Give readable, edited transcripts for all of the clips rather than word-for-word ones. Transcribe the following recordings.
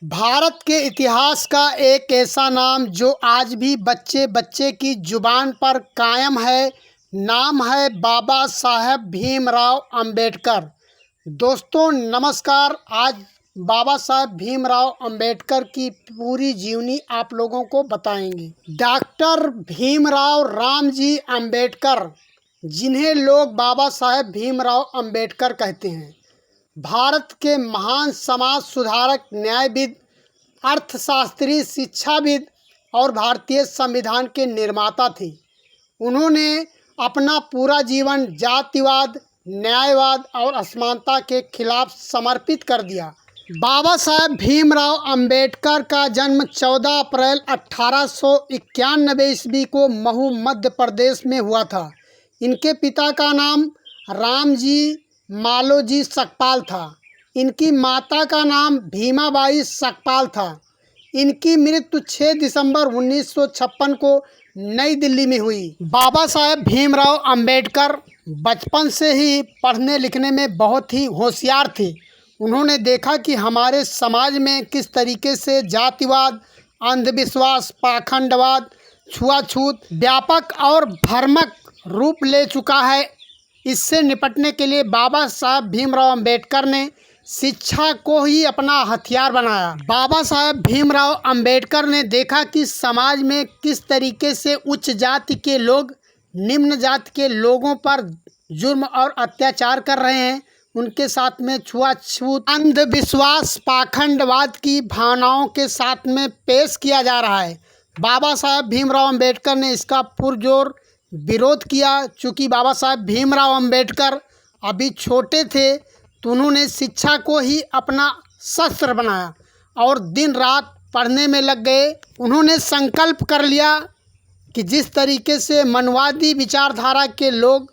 भारत के इतिहास का एक ऐसा नाम जो आज भी बच्चे बच्चे की जुबान पर कायम है, नाम है बाबा साहेब भीमराव अंबेडकर। दोस्तों नमस्कार। आज बाबा साहेब भीमराव अंबेडकर की पूरी जीवनी आप लोगों को बताएंगे। डॉक्टर भीमराव रामजी अंबेडकर, जिन्हें लोग बाबा साहेब भीमराव अंबेडकर कहते हैं, भारत के महान समाज सुधारक, न्यायविद, अर्थशास्त्री, शिक्षाविद और भारतीय संविधान के निर्माता थे। उन्होंने अपना पूरा जीवन जातिवाद, न्यायवाद और असमानता के खिलाफ समर्पित कर दिया। बाबा साहेब भीमराव अंबेडकर का जन्म 14 अप्रैल 1891 ईस्वी को महू, मध्य प्रदेश में हुआ था। इनके पिता का नाम रामजी मालोजी सकपाल था। इनकी माता का नाम भीमाबाई सकपाल था। इनकी मृत्यु 6 दिसंबर 1956 को नई दिल्ली में हुई। बाबा साहेब भीमराव अंबेडकर बचपन से ही पढ़ने लिखने में बहुत ही होशियार थे। उन्होंने देखा कि हमारे समाज में किस तरीके से जातिवाद, अंधविश्वास, पाखंडवाद, छुआछूत व्यापक और भ्रामक रूप ले चुका है। इससे निपटने के लिए बाबा साहेब भीमराव अंबेडकर ने शिक्षा को ही अपना हथियार बनाया। बाबा साहेब भीमराव अंबेडकर ने देखा कि समाज में किस तरीके से उच्च जाति के लोग निम्न जाति के लोगों पर जुर्म और अत्याचार कर रहे हैं। उनके साथ में छुआछूत, अंधविश्वास, पाखंडवाद की भावनाओं के साथ में पेश किया जा रहा है। बाबा साहेब भीमराव अंबेडकर ने इसका पुरजोर विरोध किया। चूँकि बाबा साहेब भीमराव अंबेडकर अभी छोटे थे, तो उन्होंने शिक्षा को ही अपना शस्त्र बनाया और दिन रात पढ़ने में लग गए। उन्होंने संकल्प कर लिया कि जिस तरीके से मनवादी विचारधारा के लोग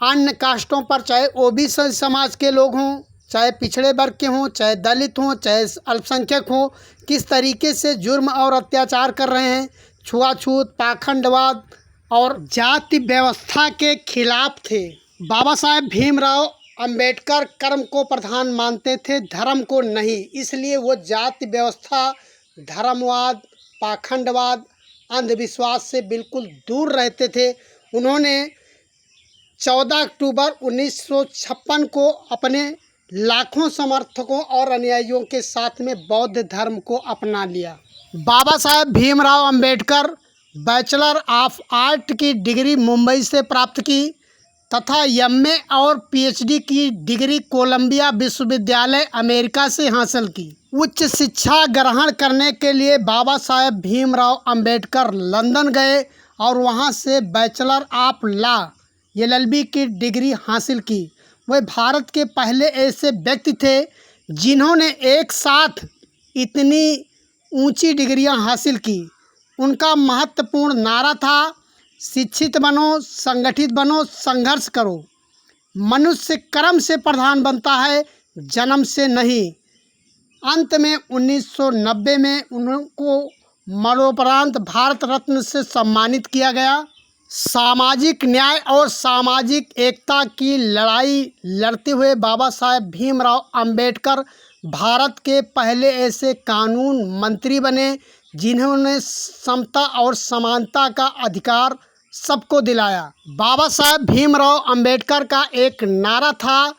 अन्य कास्टों पर, चाहे ओबीसी समाज के लोग हों, चाहे पिछड़े वर्ग के हों, चाहे दलित हों, चाहे अल्पसंख्यक हों, किस तरीके से जुर्म और अत्याचार कर रहे हैं, छुआछूत, पाखंडवाद और जाति व्यवस्था के खिलाफ थे। बाबा साहेब भीमराव अंबेडकर कर्म को प्रधान मानते थे, धर्म को नहीं। इसलिए वो जाति व्यवस्था, धर्मवाद, पाखंडवाद, अंधविश्वास से बिल्कुल दूर रहते थे। उन्होंने 14 अक्टूबर 1956 को अपने लाखों समर्थकों और अनुयायियों के साथ में बौद्ध धर्म को अपना लिया। Baba Saheb Bhimrao Ambedkar bachelor of art की डिग्री मुंबई से प्राप्त की तथा एमए और पीएचडी की डिग्री कोलंबिया विश्वविद्यालय अमेरिका से हासिल की। उच्च शिक्षा ग्रहण करने के लिए बाबा साहेब भीमराव अंबेडकर लंदन गए और वहां से बैचलर ऑफ लॉ एलएलबी की डिग्री हासिल की। वह भारत के पहले ऐसे व्यक्ति थे जिन्होंने एक साथ इतनी ऊंची डिग्रियां हासिल की। उनका महत्वपूर्ण नारा था, शिक्षित बनो, संगठित बनो, संघर्ष करो। मनुष्य कर्म से प्रधान बनता है, जन्म से नहीं। अंत में 1990 में उनको मरणोपरांत भारत रत्न से सम्मानित किया गया। सामाजिक न्याय और सामाजिक एकता की लड़ाई लड़ते हुए बाबा साहेब भीमराव अंबेडकर भारत के पहले ऐसे कानून मंत्री बने जिन्होंने समता और समानता का अधिकार सबको दिलाया। बाबा साहेब भीमराव अंबेडकर का एक नारा था,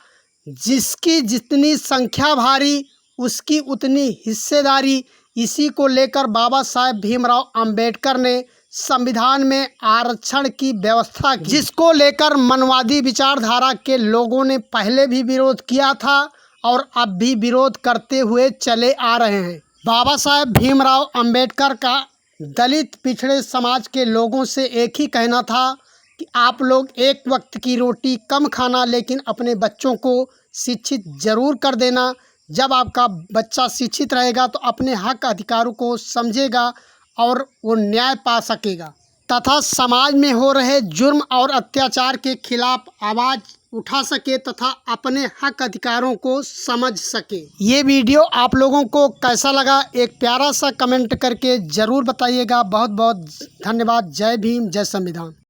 जिसकी जितनी संख्या भारी उसकी उतनी हिस्सेदारी। इसी को लेकर बाबा साहेब भीमराव अंबेडकर ने संविधान में आरक्षण की व्यवस्था की, जिसको लेकर मनवादी विचारधारा के लोगों ने पहले भी विरोध किया था और अब भी विरोध करते हुए चले आ रहे हैं। बाबा साहेब भीमराव अंबेडकर का दलित पिछड़े समाज के लोगों से एक ही कहना था कि आप लोग एक वक्त की रोटी कम खाना, लेकिन अपने बच्चों को शिक्षित जरूर कर देना। जब आपका बच्चा शिक्षित रहेगा तो अपने हक अधिकारों को समझेगा और वो न्याय पा सकेगा तथा समाज में हो रहे जुर्म और अत्याचार के खिलाफ आवाज़ उठा सके तथा अपने हक अधिकारों को समझ सके। ये वीडियो आप लोगों को कैसा लगा, एक प्यारा सा कमेंट करके ज़रूर बताइएगा। बहुत बहुत धन्यवाद। जय भीम, जय संविधान।